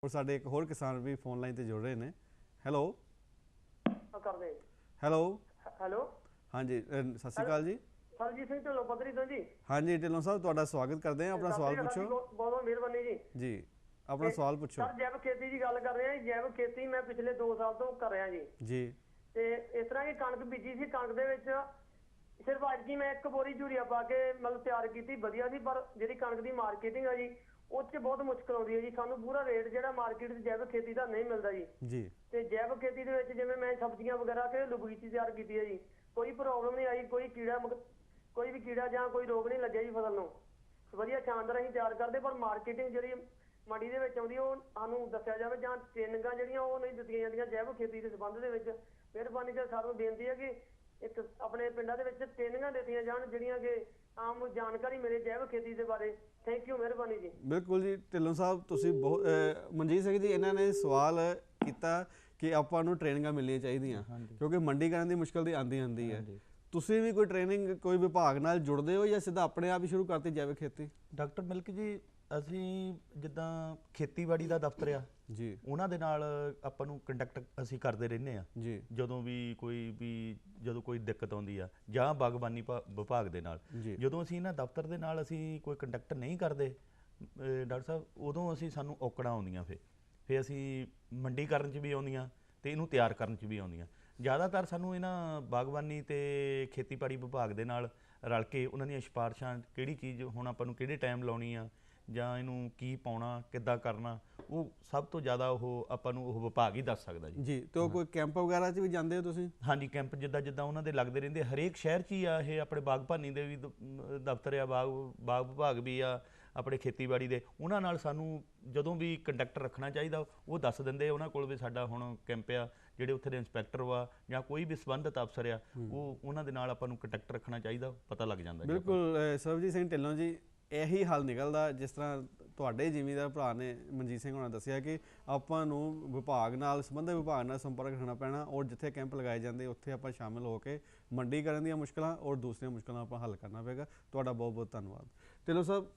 और साडे एक होर किसान भी फोन लाइन ते जुड़ रहे हैं। हेलो कर दे हेलो हेलो हाँ जी सत श्री हेलो अकाल जी। सरजीत सिंह ढिल्लों पद्धरी तो जी। हाँ जी ढिल्लों साहब तुहाडा स्वागत करते हैं। अपना सत सवाल श्री अकाल पूछो जी, बहुत बहुत मिहरबानी जी। जी। अपना ਤੇ सवाल पूछो ਸਰ ਜੈਵ ਖੇਤੀ ਦੀ ਗੱਲ ਕਰ ਰਹੇ ਹਾਂ। ਜੈਵ ਖੇਤੀ ਮੈਂ ਪਿਛਲੇ 2 ਸਾਲ ਤੋਂ ਕਰ ਰਿਹਾ ਜੀ। जी। ਤੇ ਇਸ ਤਰ੍ਹਾਂ ਹੀ ਕਣਕ ਬੀਜੀ ਸੀ। ਕਣਕ ਦੇ ਵਿੱਚ ਸਿਰਫ ਅੱਜ ਕੀ ਮੈਂ ਇੱਕ ਬੋਰੀ ਯੂਰੀਆ ਪਾ ਕੇ ਮਤਲਬ ਤਿਆਰ ਕੀਤੀ, ਵਧੀਆ ਸੀ। ਪਰ ਜਿਹੜੀ ਕਣਕ ਦੀ ਮਾਰਕੀਟਿੰਗ ਆ ਜੀ, ਉਹ 'ਚ ਬਹੁਤ ਮੁਸ਼ਕਲ ਆਉਂਦੀ ਹੈ ਜੀ। ਸਾਨੂੰ ਪੂਰਾ ਰੇਟ ਜਿਹੜਾ ਮਾਰਕੀਟ 'ਚ ਜੈਵ ਖੇਤੀ ਦਾ ਨਹੀਂ ਮਿਲਦਾ ਜੀ। जी। ਤੇ ਜੈਵ ਖੇਤੀ ਦੇ ਵਿੱਚ ਜਿਵੇਂ ਮੈਂ ਸਬਜ਼ੀਆਂ ਵਗੈਰਾ ਘਰੇਲੂ ਬਗੀਚੀ ਤਿਆਰ ਕੀਤੀ ਹੈ ਜੀ, ਕੋਈ ਪ੍ਰੋਬਲਮ ਨਹੀਂ ਆਈ। ਕੋਈ ਵੀ ਕੀੜਾ ਜਾਂ ਕੋਈ ਰੋਗ ਨਹੀਂ ਲੱਗਿਆ ਜੀ ਫਸਲ ਨੂੰ। ਵਧੀਆ ਸ਼ਾਨਦਾਰ ਅਸੀਂ ਤਿਆਰ ਕਰਦੇ, ਪਰ ਮਾਰਕੀਟਿੰਗ ਜਿਹੜੀ ਮੰਡੀ ਦੇ ਵਿੱਚ ਆਉਂਦੀ ਉਹ ਸਾਨੂੰ ਦੱਸਿਆ ਜਾਵੇ, ਜਾਂ ਟ੍ਰੇਨਿੰਗਾਂ ਜਿਹੜੀਆਂ ਉਹ ਨਹੀਂ ਦਿੱਤੀਆਂ ਜਾਂਦੀਆਂ ਜੈਵ ਖੇਤੀ ਦੇ ਸੰਬੰਧ ਦੇ ਵਿੱਚ। ਮਿਹਰਬਾਨੀ ਕਰ ਸਾਨੂੰ ਬੇਨਤੀ ਹੈ ਕਿ ਇੱਕ ਆਪਣੇ ਪਿੰਡਾਂ ਦੇ ਵਿੱਚ ਟ੍ਰੇਨਿੰਗਾਂ ਦਿੱਤੀਆਂ ਜਾਣ ਜਿਹੜੀਆਂ ਕਿ ਆਮ ਜਾਣਕਾਰੀ ਮਿਲੇ ਜੈਵ ਖੇਤੀ ਦੇ ਬਾਰੇ। ਥੈਂਕ ਯੂ, ਮਿਹਰਬਾਨੀ ਜੀ। बिल्कुल जी ढिल्लों साहब तुसी बहुत मनजीत सिंह जी इन्होंने सवाल किया कि ਆਪਾਂ ਨੂੰ ਟ੍ਰੇਨਿੰਗਾਂ ਮਿਲਣੀਆਂ ਚਾਹੀਦੀਆਂ ਕਿਉਂਕਿ ਮੰਡੀਕਰਨ ਦੀ ਮੁਸ਼ਕਲ ਦੀ ਆਂਦੀ ਹੈ। ਤੁਸੀਂ ਵੀ ਕੋਈ ਟ੍ਰੇਨਿੰਗ ਕੋਈ ਵਿਭਾਗ ਨਾਲ ਜੁੜਦੇ ਹੋ ਜਾਂ ਸਿੱਧਾ ਆਪਣੇ ਆਪ ਹੀ ਸ਼ੁਰੂ ਕਰਤੀ ਜੈਵਿਕ ਖੇਤੀ? ਡਾਕਟਰ ਮਿਲਕ ਜੀ, ਅਸੀਂ ਜਿੱਦਾਂ ਖੇਤੀਬਾੜੀ ਦਾ ਦਫ਼ਤਰ ਆ ਜੀ, ਉਹਨਾਂ ਦੇ ਨਾਲ ਆਪਾਂ ਨੂੰ ਕੰਟੈਕਟ ਅਸੀਂ ਕਰਦੇ ਰਹਿੰਦੇ ਆ ਜੀ, ਜਦੋਂ ਕੋਈ ਦਿੱਕਤ ਆਉਂਦੀ ਆ, ਜਾਂ ਬਾਗਬਾਨੀ ਵਿਭਾਗ ਦੇ ਨਾਲ। ਜਦੋਂ ਅਸੀਂ ਇਹਨਾਂ ਦਫ਼ਤਰ ਦੇ ਨਾਲ ਅਸੀਂ ਕੋਈ ਕੰਟੈਕਟ ਨਹੀਂ ਕਰਦੇ ਡਾਕਟਰ ਸਾਹਿਬ, ਉਦੋਂ ਸਾਨੂੰ ਔਕੜਾਂ ਆਉਂਦੀਆਂ। ਫਿਰ ਅਸੀਂ ਮੰਡੀਕਰਨ 'ਚ ਵੀ ਆਉਂਦੀਆਂ ਅਤੇ ਇਹਨੂੰ ਤਿਆਰ ਕਰਨ 'ਚ ਵੀ ਆਉਂਦੀਆਂ। ਜ਼ਿਆਦਾਤਰ ਸਾਨੂੰ ਇਹਨਾਂ ਬਾਗਬਾਨੀ ਅਤੇ ਖੇਤੀਬਾੜੀ ਵਿਭਾਗ ਦੇ ਨਾਲ ਰਲ ਕੇ ਉਹਨਾਂ ਦੀਆਂ ਸਿਫਾਰਿਸ਼ਾਂ, ਕਿਹੜੀ ਚੀਜ਼ ਹੁਣ ਆਪਾਂ ਨੂੰ ਕਿਹੜੇ ਟਾਈਮ ਲਾਉਣੀ ਆ, ਜਾਂ ਇਹਨੂੰ ਕੀ ਪਾਉਣਾ, ਕਿੱਦਾਂ ਕਰਨਾ, ਉਹ ਸਭ ਤੋਂ ਜ਼ਿਆਦਾ ਉਹ ਆਪਾਂ ਨੂੰ ਉਹ ਵਿਭਾਗ ਹੀ ਦੱਸ ਸਕਦਾ ਜੀ। ਜੀ। ਤੇ ਉਹ ਕੋਈ ਕੈਂਪ ਵਗੈਰਾ 'ਚ ਵੀ ਜਾਂਦੇ ਹੋ ਤੁਸੀਂ? ਹਾਂਜੀ, ਕੈਂਪ ਜਿੱਦਾਂ ਉਹਨਾਂ ਦੇ ਲੱਗਦੇ ਰਹਿੰਦੇ। ਹਰੇਕ ਸ਼ਹਿਰ 'ਚ ਹੀ ਆ ਇਹ। ਆਪਣੇ ਬਾਗਬਾਨੀ ਦੇ ਵੀ ਦਫ਼ਤਰ ਆ, ਬਾਗ ਵਿਭਾਗ ਵੀ ਆ, ਆਪਣੇ ਖੇਤੀਬਾੜੀ ਦੇ। ਉਹਨਾਂ ਨਾਲ ਸਾਨੂੰ ਜਦੋਂ ਵੀ ਕੰਟੈਕਟ ਰੱਖਣਾ ਚਾਹੀਦਾ ਉਹ ਦੱਸ ਦਿੰਦੇ। ਉਹਨਾਂ ਕੋਲ ਵੀ ਸਾਡਾ ਹੁਣ ਕੈਂਪ ਆ, ਜਿਹੜੇ ਉੱਥੇ ਦੇ ਇੰਸਪੈਕਟਰ ਵਾ ਜਾਂ ਕੋਈ ਵੀ ਸੰਬੰਧਿਤ ਅਫਸਰ ਆ, ਉਹਨਾਂ ਦੇ ਨਾਲ ਆਪਾਂ ਨੂੰ ਕੰਟੈਕਟ ਰੱਖਣਾ ਚਾਹੀਦਾ, ਪਤਾ ਲੱਗ ਜਾਂਦਾ। ਬਿਲਕੁਲ ਸਰਬਜੀਤ ਸਿੰਘ ਢਿੱਲੋਂ ਜੀ, ਇਹੀ ਹੱਲ ਨਿਕਲਦਾ ਜਿਸ ਤਰ੍ਹਾਂ ਤੁਹਾਡੇ ਜ਼ਿਮੀਂਦਾਰ ਭਰਾ ਨੇ ਮਨਜੀਤ ਸਿੰਘ ਹੋਣਾ ਦੱਸਿਆ ਕਿ ਆਪਾਂ ਨੂੰ ਵਿਭਾਗ ਨਾਲ ਸੰਬੰਧਿਤ ਵਿਭਾਗ ਨਾਲ ਸੰਪਰਕ ਰੱਖਣਾ ਪੈਣਾ, ਔਰ ਜਿੱਥੇ ਕੈਂਪ ਲਗਾਏ ਜਾਂਦੇ ਉੱਥੇ ਆਪਾਂ ਸ਼ਾਮਿਲ ਹੋ ਕੇ ਮੰਡੀਕਰਨ ਦੀਆਂ ਮੁਸ਼ਕਲਾਂ ਔਰ ਦੂਸਰੀਆਂ ਮੁਸ਼ਕਲਾਂ ਆਪਾਂ ਹੱਲ ਕਰਨਾ ਪਏਗਾ। ਤੁਹਾਡਾ ਬਹੁਤ ਬਹੁਤ ਧੰਨਵਾਦ। ਢਿੱਲੋਂ ਸਾਹਿਬ,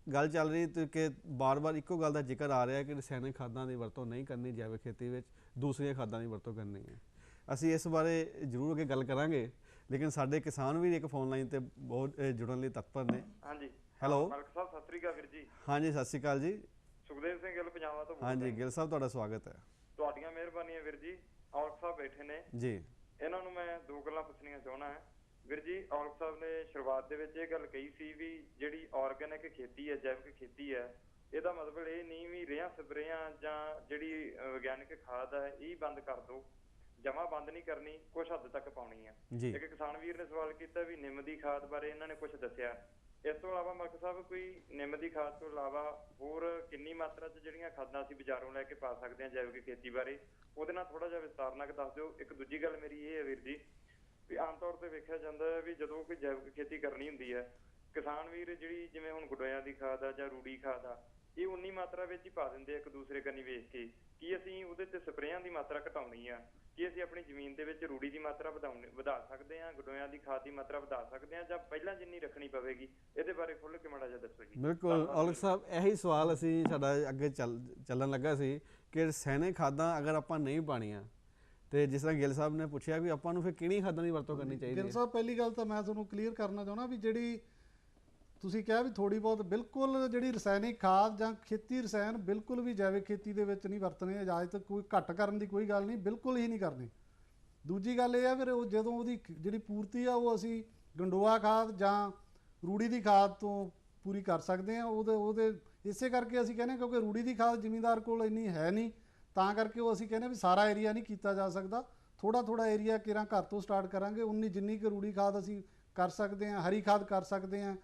ਗੱਲ ਚੱਲ ਰਹੀ ਤੇ ਕਿ ਬਾਰ-ਬਾਰ ਇੱਕੋ ਗੱਲ ਦਾ ਜ਼ਿਕਰ ਆ ਰਿਹਾ ਕਿ ਰਸਾਇਣਿਕ ਖਾਦਾਂ ਦੀ ਵਰਤੋਂ ਨਹੀਂ ਕਰਨੀ ਜੈਵਿਕ ਖੇਤੀ ਵਿੱਚ, ਦੂਸਰੀਆਂ ਖਾਦਾਂ ਦੀ ਵਰਤੋਂ ਕਰਨੀ ਹੈ। ਅਸੀਂ ਇਸ ਬਾਰੇ ਜ਼ਰੂਰ ਅੱਗੇ ਗੱਲ ਕਰਾਂਗੇ, ਲੇਕਿਨ ਸਾਡੇ ਕਿਸਾਨ ਵੀ ਇੱਕ ਫੋਨ ਲਾਈਨ ਤੇ ਬਹੁਤ ਜੁੜਨ ਲਈ ਤਤਪਰ ਨੇ। ਹਾਂਜੀ ਹੈਲੋ ਮਲਕ ਸਾਹਿਬ, ਸਤਿ ਸ੍ਰੀ ਅਕਾਲ ਵੀਰ ਜੀ। ਹਾਂਜੀ ਸਤਿ ਸ਼੍ਰੀ ਅਕਾਲ ਜੀ। ਸੁਖਦੇਵ ਸਿੰਘ ਗਿੱਲ ਪੰਜਾਬਾ ਤੋਂ ਬੋਲ ਹਾਂਜੀ ਰਿਹਾ। ਗਿੱਲ ਸਾਹਿਬ ਤੁਹਾਡਾ ਸਵਾਗਤ ਹੈ। ਤੁਹਾਡੀਆਂ ਮਿਹਰਬਾਨੀਆਂ ਵੀਰ ਜੀ। ਔਲਖ ਸਾਹਿਬ ਬੈਠੇ ਨੇ ਜੀ, ਇਹਨਾਂ ਨੂੰ ਮੈਂ 2 ਗੱਲਾਂ ਪੁੱਛਣੀਆਂ ਚਾਹੁੰਦਾ ਹਾਂ ਵੀਰ ਜੀ। ਔਲਖ ਸਾਹਿਬ ਨੇ ਸ਼ੁਰੂਆਤ ਦੇ ਵਿੱਚ ਇਹ ਗੱਲ ਕਹੀ ਸੀ ਵੀ ਜਿਹੜੀ ਆਰਗੈਨਿਕ ਖੇਤੀ ਹੈ, ਜੈਵਿਕ ਖੇਤੀ ਹੈ, ਇਹਦਾ ਮਤਲਬ ਇਹ ਨਹੀਂ ਵੀ ਰੇਹਾਂ ਸਪਰੇਆਂ ਜਾਂ ਜਿਹੜੀ ਵਿਗਿਆਨਿਕ ਖਾਦ ਹੈ ਇਹ ਬੰਦ ਕਰ ਦਿਓ। ਜਮਾ ਬੰਦ ਨਹੀਂ ਕਰਨੀ, ਕੁਝ ਹੱਦ ਤੱਕ ਪਾਉਣੀ ਹੈ। ਇੱਕ ਕਿਸਾਨ ਵੀਰ ਨੇ ਸਵਾਲ ਕੀਤਾ ਵੀ ਨਿੰਮ ਦੀ ਖਾਦ ਬਾਰੇ ਇਹਨਾਂ ਨੇ ਕੁਝ ਦੱਸਿਆ। ਇਸ ਤੋਂ ਇਲਾਵਾ ਮਲਕ ਸਾਹਿਬ ਕੋਈ ਨਿੰਮ ਦੀ ਖਾਦ ਤੋਂ ਇਲਾਵਾ ਹੋਰ ਕਿੰਨੀ ਮਾਤਰਾ 'ਚ ਜਿਹੜੀਆਂ ਖਾਦਾਂ ਅਸੀਂ ਬਾਜ਼ਾਰੋਂ ਲੈ ਕੇ ਪਾ ਸਕਦੇ ਹਾਂ ਜੈਵਿਕ ਖੇਤੀ ਬਾਰੇ, ਉਹਦੇ ਨਾਲ ਥੋੜਾ ਜਿਹਾ ਵਿਸਤਾਰ ਨਾਲ ਦੱਸ ਦਿਓ। ਇੱਕ ਦੂਜੀ ਗੱਲ ਮੇਰੀ ਇਹ ਹੈ ਵੀਰ ਜੀ ਵੀ ਆਮ ਤੌਰ ਤੇ ਵੇਖਿਆ ਜਾਂਦਾ ਹੈ ਵੀ ਜਦੋਂ ਕੋਈ ਜੈਵਿਕ ਖੇਤੀ ਕਰਨੀ ਹੁੰਦੀ ਹੈ, ਕਿਸਾਨ ਵੀਰ ਜਿਹੜੀ ਜਿਵੇਂ ਹੁਣ ਗੁਡੋਇਆਂ ਦੀ ਖਾਦ ਆ ਜਾਂ ਰੂੜੀ ਖਾਦ ਆ, ਇਹ ਉਨੀ ਮਾਤਰਾ ਵਿੱਚ ਹੀ ਪਾ ਦਿੰਦੇ ਆ ਇੱਕ ਦੂਸਰੇ ਕੰਨੀ ਵੇਖ ਕੇ। ਕੀ ਅਸੀਂ ਉਹਦੇ ਤੇ ਸਪਰੇਆਂ ਦੀ ਮਾਤਰਾ ਘਟਾਉਣੀ ਆ? ਕੀ ਅਸੀਂ ਆਪਣੀ ਜ਼ਮੀਨ ਦੇ ਵਿੱਚ ਰੂੜੀ ਦੀ ਮਾਤਰਾ ਵਧਾ ਸਕਦੇ ਹਾਂ, ਗੁਡੋਇਆਂ ਦੀ ਖਾਦ ਦੀ ਮਾਤਰਾ ਵਧਾ ਸਕਦੇ ਹਾਂ, ਜਾਂ ਪਹਿਲਾਂ ਜਿੰਨੀ ਰੱਖਣੀ ਪਵੇਗੀ? ਇਹਦੇ ਬਾਰੇ ਖੁੱਲ੍ਹ ਕੇ ਮਾੜਾ ਜਿਹਾ ਦੱਸੋ ਜੀ। ਬਿਲਕੁਲ ਔਲਖ ਸਾਹਿਬ, ਇਹੀ ਸਵਾਲ ਅਸੀਂ ਸਾਡਾ ਅੱਗੇ ਚੱਲਣ ਲੱਗਾ ਸੀ ਕਿ ਰਸਾਇਣਿਕ ਖਾਦਾਂ ਅਗਰ ਆਪਾਂ ਨਹੀਂ ਪਾਣੀਆਂ ਤੇ ਜਿਸ ਤਰ੍ਹਾਂ ਗਿੱਲ ਸਾਹਿਬ ਨੇ ਪੁੱਛਿਆ ਵੀ ਆਪਾਂ ਨੂੰ ਫਿਰ ਕਿਹੜੀ ਖਾਦਾਂ ਦੀ ਵਰਤੋਂ ਕਰਨੀ ਚਾਹੀਦੀ ਹੈ? ਗਿੱਲ ਸਾਹਿਬ, ਪਹਿਲੀ ਗੱਲ ਤਾਂ ਮੈਂ ਤੁਹਾਨੂੰ ਕਲੀਅਰ ਕਰਨਾ ਚਾਹੁੰਦਾ ਵੀ ਜਿਹੜੀ ਤੁਸੀਂ ਕਿਹਾ ਵੀ ਥੋੜੀ ਬਹੁਤ, ਬਿਲਕੁਲ ਜਿਹੜੀ ਰਸਾਇਣਿਕ ਖਾਦ ਜਾਂ ਖੇਤੀ ਰਸਾਇਣ ਬਿਲਕੁਲ ਵੀ ਜੈਵਿਕ ਖੇਤੀ ਦੇ ਵਿੱਚ ਨਹੀਂ ਵਰਤਣੇ। ਇਜਾਜ਼ਤ ਕੋਈ ਘੱਟ ਕਰਨ ਦੀ ਕੋਈ ਗੱਲ ਨਹੀਂ, ਬਿਲਕੁਲ ਹੀ ਨਹੀਂ ਕਰਨੀ। ਦੂਜੀ ਗੱਲ ਇਹ ਆ ਫਿਰ ਉਹ ਜਦੋਂ ਉਹਦੀ ਜਿਹੜੀ ਪੂਰਤੀ ਆ ਉਹ ਅਸੀਂ ਗੰਡੋਆ ਖਾਦ ਜਾਂ ਰੂੜੀ ਦੀ ਖਾਦ ਤੋਂ ਪੂਰੀ ਕਰ ਸਕਦੇ ਹਾਂ। ਉਹਦੇ ਇਸੇ ਕਰਕੇ ਅਸੀਂ ਕਹਿੰਦੇ ਕਿਉਂਕਿ ਰੂੜੀ ਦੀ ਖਾਦ ਜ਼ਿਮੀਂਦਾਰ ਕੋਲ ਇੰਨੀ ਹੈ ਨਹੀਂ, ਤਾਂ ਕਰਕੇ ਉਹ ਅਸੀਂ ਕਹਿੰਦੇ ਵੀ ਸਾਰਾ ਏਰੀਆ ਨਹੀਂ ਕੀਤਾ ਜਾ ਸਕਦਾ। ਥੋੜਾ ਏਰੀਆ ਕਿਰਾਂ ਘਰ ਤੋਂ ਸਟਾਰਟ ਕਰਾਂਗੇ, ਉਨੀ ਜਿੰਨੀ ਕੁ ਰੂੜੀ ਖਾਦ ਅਸੀਂ ਕਰ ਸਕਦੇ ਹਾਂ, ਹਰੀ ਖਾਦ ਕਰ ਸਕਦੇ ਹਾਂ।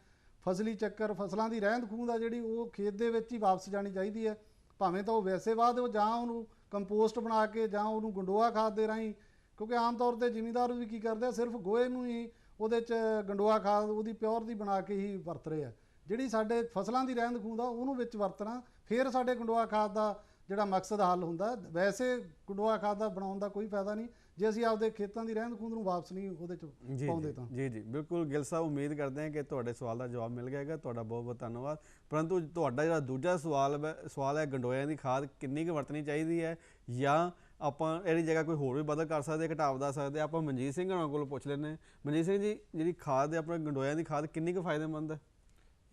ਫਸਲੀ ਚੱਕਰ, ਫਸਲਾਂ ਦੀ ਰਹਿੰਦ ਖੂੰਹਦ ਆ ਜਿਹੜੀ ਉਹ ਖੇਤ ਦੇ ਵਿੱਚ ਹੀ ਵਾਪਸ ਜਾਣੀ ਚਾਹੀਦੀ ਹੈ, ਭਾਵੇਂ ਤਾਂ ਉਹ ਵੈਸੇ ਬਾਅਦ ਉਹ ਜਾਂ ਉਹਨੂੰ ਕੰਪੋਸਟ ਬਣਾ ਕੇ ਜਾਂ ਉਹਨੂੰ ਗੰਡੋਆ ਖਾਦ ਦੇ ਰਾਹੀਂ। ਕਿਉਂਕਿ ਆਮ ਤੌਰ 'ਤੇ ਜ਼ਿਮੀਂਦਾਰ ਵੀ ਕੀ ਕਰਦੇ ਆ, ਸਿਰਫ ਗੋਹੇ ਨੂੰ ਹੀ ਉਹਦੇ 'ਚ ਗੰਡੋਆ ਖਾਦ ਉਹਦੀ ਪਿਓਰ ਦੀ ਬਣਾ ਕੇ ਹੀ ਵਰਤ ਰਹੇ ਆ। ਜਿਹੜੀ ਸਾਡੇ ਫਸਲਾਂ ਦੀ ਰਹਿੰਦ ਖੂੰਹਦ ਆ ਉਹਨੂੰ ਵਿੱਚ ਵਰਤਣਾ, ਫਿਰ ਸਾਡੇ ਗੰਡੋਆ ਖਾਦ ਦਾ ਜਿਹੜਾ ਮਕਸਦ ਹੱਲ ਹੁੰਦਾ। ਵੈਸੇ ਗੰਡੋਆ ਖਾਦ ਦਾ ਬਣਾਉਣ ਦਾ ਕੋਈ ਫਾਇਦਾ ਨਹੀਂ ਜੇ ਅਸੀਂ ਆਪਦੇ ਖੇਤਾਂ ਦੀ ਰਹਿੰਦ ਖੂੰਹਦ ਨੂੰ ਵਾਪਸ ਨਹੀਂ ਉਹਦੇ 'ਚ ਜੀ ਪਾਉਂਦੇ ਤਾਂ। ਜੀ ਜੀ ਬਿਲਕੁਲ ਗਿੱਲ ਸਾਹਿਬ, ਉਮੀਦ ਕਰਦੇ ਹਾਂ ਕਿ ਤੁਹਾਡੇ ਸਵਾਲ ਦਾ ਜਵਾਬ ਮਿਲ ਗਿਆ ਹੈਗਾ। ਤੁਹਾਡਾ ਬਹੁਤ ਬਹੁਤ ਧੰਨਵਾਦ। ਪਰੰਤੂ ਤੁਹਾਡਾ ਜਿਹੜਾ ਦੂਜਾ ਸਵਾਲ ਹੈ ਗੰਡੋਇਆਂ ਦੀ ਖਾਦ ਕਿੰਨੀ ਕੁ ਵਰਤਣੀ ਚਾਹੀਦੀ ਹੈ, ਜਾਂ ਆਪਾਂ ਇਹਦੀ ਜਗ੍ਹਾ ਕੋਈ ਹੋਰ ਵੀ ਬਦਲ ਕਰ ਸਕਦੇ, ਘਟਾਵ ਦਾ ਸਕਦੇ, ਆਪਾਂ ਮਨਜੀਤ ਸਿੰਘ ਹੋਣਾ ਕੋਲ ਪੁੱਛ ਲੈਂਦੇ ਹਾਂ। ਮਨਜੀਤ ਸਿੰਘ ਜੀ, ਜਿਹੜੀ ਖਾਦ ਹੈ ਆਪਣੇ ਗੰਡੋਇਆਂ ਦੀ ਖਾਦ ਕਿੰਨੀ ਕੁ ਫਾਇਦੇਮੰਦ ਹੈ?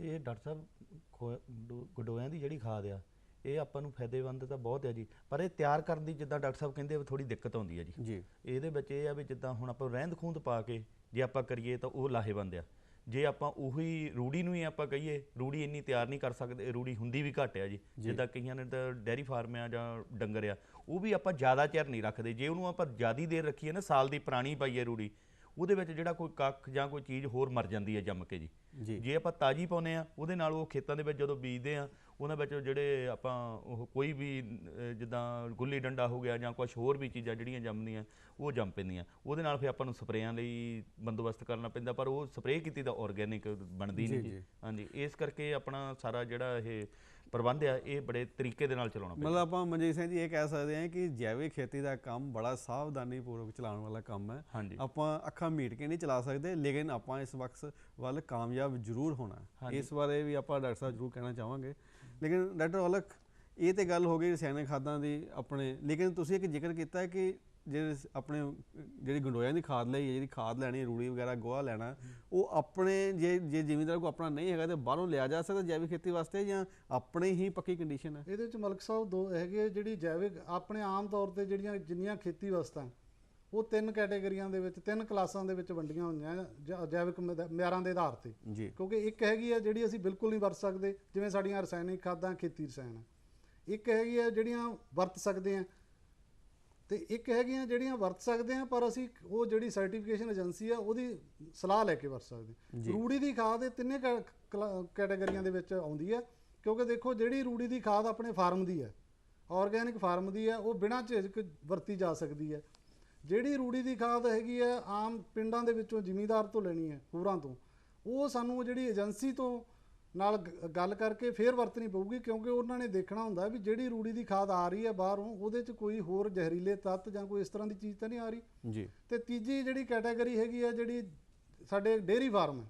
ਇਹ ਡਾਕਟਰ ਸਾਹਿਬ ਗੰਡੋਇਆਂ ਦੀ ਜਿਹੜੀ ਖਾਦ ਆ ਇਹ ਆਪਾਂ ਨੂੰ ਫਾਇਦੇਮੰਦ ਤਾਂ ਬਹੁਤ ਹੈ ਜੀ, ਪਰ ਇਹ ਤਿਆਰ ਕਰਨ ਦੀ ਜਿੱਦਾਂ ਡਾਕਟਰ ਸਾਹਿਬ ਕਹਿੰਦੇ ਥੋੜੀ ਦਿੱਕਤ ਆਉਂਦੀ ਹੈ ਜੀ। ਇਹਦੇ ਵਿੱਚ ਇਹ ਆ ਵੀ ਜਿੱਦਾਂ ਹੁਣ ਆਪਾਂ ਰਹਿੰਦ ਖੂੰਹਦ ਪਾ ਕੇ ਜੇ ਆਪਾਂ ਕਰੀਏ ਤਾਂ ਉਹ ਲਾਹੇਵੰਦ ਆ। ਜੇ ਆਪਾਂ ਉਹੀ ਰੂੜੀ ਨੂੰ ਹੀ ਆਪਾਂ ਕਹੀਏ, ਰੂੜੀ ਇੰਨੀ ਤਿਆਰ ਨਹੀਂ ਕਰ ਸਕਦੇ, ਰੂੜੀ ਹੁੰਦੀ ਵੀ ਘੱਟ ਆ ਜੀ। ਜਿੱਦਾਂ ਕਈਆਂ ਨੇ ਤਾਂ ਡੈਰੀ ਫਾਰਮ ਆ ਜਾਂ ਡੰਗਰ ਆ, ਉਹ ਵੀ ਆਪਾਂ ਜ਼ਿਆਦਾ ਚਿਰ ਨਹੀਂ ਰੱਖਦੇ। ਜੇ ਉਹਨੂੰ ਆਪਾਂ ਜ਼ਿਆਦਾ ਦੇਰ ਰੱਖੀਏ ਨਾ, ਸਾਲ ਦੀ ਪੁਰਾਣੀ ਪਾਈਏ ਰੂੜੀ, ਉਹਦੇ ਵਿੱਚ ਜਿਹੜਾ ਕੋਈ ਕੱਖ ਜਾਂ ਕੋਈ ਚੀਜ਼ ਹੋਰ ਮਰ ਜਾਂਦੀ ਹੈ ਜੰਮ ਕੇ ਜੀ। ਜੇ ਆਪਾਂ ਤਾਜ਼ੀ ਪਾਉਂਦੇ ਆ ਉਹਦੇ ਨਾਲ, ਉਹ ਖੇਤਾਂ ਦੇ ਵਿੱਚ ਜਦੋਂ ਬੀਜਦੇ ਆ ਉਹਨਾਂ ਵਿੱਚ ਜਿਹੜੇ ਆਪਾਂ ਉਹ ਕੋਈ ਵੀ ਜਿੱਦਾਂ ਗੁੱਲੀ ਡੰਡਾ ਹੋ ਗਿਆ ਜਾਂ ਕੁਛ ਹੋਰ ਵੀ ਚੀਜ਼ਾਂ ਜਿਹੜੀਆਂ ਜੰਮਦੀਆਂ ਉਹ ਜੰਮ ਪੈਂਦੀਆਂ। ਉਹਦੇ ਨਾਲ ਫਿਰ ਆਪਾਂ ਨੂੰ ਸਪਰੇਆਂ ਲਈ ਬੰਦੋਬਸਤ ਕਰਨਾ ਪੈਂਦਾ, ਪਰ ਉਹ ਸਪਰੇਅ ਕੀਤੀ ਤਾਂ ਆਰਗੈਨਿਕ ਬਣਦੀ ਨਹੀਂ ਜੀ। ਹਾਂਜੀ, ਇਸ ਕਰਕੇ ਆਪਣਾ ਸਾਰਾ ਜਿਹੜਾ ਇਹ ਪ੍ਰਬੰਧ ਆ ਇਹ ਬੜੇ ਤਰੀਕੇ ਦੇ ਨਾਲ ਚਲਾਉਣਾ ਪੈਂਦਾ। ਮਤਲਬ ਆਪਾਂ ਮਨਜੀਤ ਸਿੰਘ ਜੀ ਇਹ ਕਹਿ ਸਕਦੇ ਹਾਂ ਕਿ ਜੈਵਿਕ ਖੇਤੀ ਦਾ ਕੰਮ ਬੜਾ ਸਾਵਧਾਨੀ ਪੂਰਵਕ ਚਲਾਉਣ ਵਾਲਾ ਕੰਮ ਹੈ। ਆਪਾਂ ਅੱਖਾਂ ਮੀਟ ਕੇ ਨਹੀਂ ਚਲਾ ਸਕਦੇ, ਲੇਕਿਨ ਆਪਾਂ ਇਸ ਵਕਤ ਵੱਲ ਕਾਮਯਾਬ ਜ਼ਰੂਰ ਹੋਣਾ। ਇਸ ਬਾਰੇ ਵੀ ਆਪਾਂ ਡਾਕਟਰ ਸਾਹਿਬ ਜ਼ਰੂਰ ਕਹਿਣਾ ਚਾਹਾਂਗੇ। ਲੇਕਿਨ ਡਾਕਟਰ ਔਲਖ, ਇਹ ਤੇ ਗੱਲ ਹੋ ਗਈ ਰਸਾਇਣਿਕ ਖਾਦਾਂ ਦੀ ਆਪਣੇ, ਲੇਕਿਨ ਤੁਸੀਂ ਇੱਕ ਜ਼ਿਕਰ ਕੀਤਾ ਕਿ ਜਿਹੜੇ ਆਪਣੇ ਜਿਹੜੀ ਗੰਡੋਇਆਂ ਦੀ ਖਾਦ ਲਈ ਜਿਹੜੀ ਖਾਦ ਲੈਣੀ, ਰੂੜੀ ਵਗੈਰਾ ਗੋਹਾ ਲੈਣਾ, ਉਹ ਆਪਣੇ ਜੇ ਜ਼ਿਮੀਂਦਾਰ ਕੋਲ ਆਪਣਾ ਨਹੀਂ ਹੈਗਾ ਤਾਂ ਬਾਹਰੋਂ ਲਿਆ ਜਾ ਸਕਦਾ ਜੈਵਿਕ ਖੇਤੀ ਵਾਸਤੇ, ਜਾਂ ਆਪਣੇ ਹੀ ਪੱਕੀ ਕੰਡੀਸ਼ਨ ਹੈ? ਇਹਦੇ 'ਚ ਮਲਕ ਸਾਹਿਬ ਦੋ ਹੈਗੇ। ਜਿਹੜੀ ਜੈਵਿਕ ਆਪਣੇ ਆਮ ਤੌਰ 'ਤੇ ਜਿੰਨੀਆਂ ਖੇਤੀ ਵਸਤਾਂ ਉਹ 3 ਕੈਟੇਗਰੀਆਂ ਦੇ ਵਿੱਚ, 3 ਕਲਾਸਾਂ ਦੇ ਵਿੱਚ ਵੰਡੀਆਂ ਹੋਈਆਂ ਜੈਵਿਕ ਮਿਆਰਾਂ ਦੇ ਆਧਾਰ ਤੇ। ਕਿਉਂਕਿ ਇੱਕ ਹੈਗੀ ਆ ਜਿਹੜੀ ਅਸੀਂ ਬਿਲਕੁਲ ਨਹੀਂ ਵਰਤ ਸਕਦੇ, ਜਿਵੇਂ ਸਾਡੀਆਂ ਰਸਾਇਣਿਕ ਖਾਦਾਂ, ਖੇਤੀ ਰਸਾਇਣ। ਇੱਕ ਹੈਗੀ ਆ ਜਿਹੜੀਆਂ ਵਰਤ ਸਕਦੇ ਆ, ਤੇ ਇੱਕ ਹੈਗੀਆਂ ਜਿਹੜੀਆਂ ਵਰਤ ਸਕਦੇ ਆ ਪਰ ਅਸੀਂ ਉਹ ਜਿਹੜੀ ਸਰਟੀਫਿਕੇਸ਼ਨ ਏਜੰਸੀ ਆ ਉਹਦੀ ਸਲਾਹ ਲੈ ਕੇ ਵਰਤ ਸਕਦੇ। ਰੂੜੀ ਦੀ ਖਾਦ ਇਹ ਤਿੰਨੇ ਕੈਟੇਗਰੀਆਂ ਦੇ ਵਿੱਚ ਆਉਂਦੀ ਹੈ। ਕਿਉਂਕਿ ਦੇਖੋ, ਜਿਹੜੀ ਰੂੜੀ ਦੀ ਖਾਦ ਆਪਣੇ ਫਾਰਮ ਦੀ ਹੈ, ਆਰਗੈਨਿਕ ਫਾਰਮ ਦੀ ਹੈ, ਉਹ ਬਿਨਾਂ ਝਿਜਕ ਵਰਤੀ ਜਾ ਸਕਦੀ ਹੈ। ਜਿਹੜੀ ਰੂੜੀ ਦੀ ਖਾਦ ਹੈਗੀ ਹੈ ਆਮ ਪਿੰਡਾਂ ਦੇ ਵਿੱਚੋਂ ਜ਼ਿਮੀਂਦਾਰ ਤੋਂ ਲੈਣੀ ਹੈ, ਹੋਰਾਂ ਤੋਂ, ਉਹ ਸਾਨੂੰ ਜਿਹੜੀ ਏਜੰਸੀ ਤੋਂ ਨਾਲ ਗੱਲ ਕਰਕੇ ਫੇਰ ਵਰਤਣੀ ਪਊਗੀ। ਕਿਉਂਕਿ ਉਹਨਾਂ ਨੇ ਦੇਖਣਾ ਹੁੰਦਾ ਵੀ ਜਿਹੜੀ ਰੂੜੀ ਦੀ ਖਾਦ ਆ ਰਹੀ ਹੈ ਬਾਹਰੋਂ, ਉਹਦੇ 'ਚ ਕੋਈ ਹੋਰ ਜ਼ਹਿਰੀਲੇ ਤੱਤ ਜਾਂ ਕੋਈ ਇਸ ਤਰ੍ਹਾਂ ਦੀ ਚੀਜ਼ ਤਾਂ ਨਹੀਂ ਆ ਰਹੀ। ਤੇ ਤੀਜੀ ਜਿਹੜੀ ਕੈਟਾਗਰੀ ਹੈਗੀ ਹੈ, ਜਿਹੜੀ ਸਾਡੇ ਡੇਅਰੀ ਫਾਰਮ ਹੈ,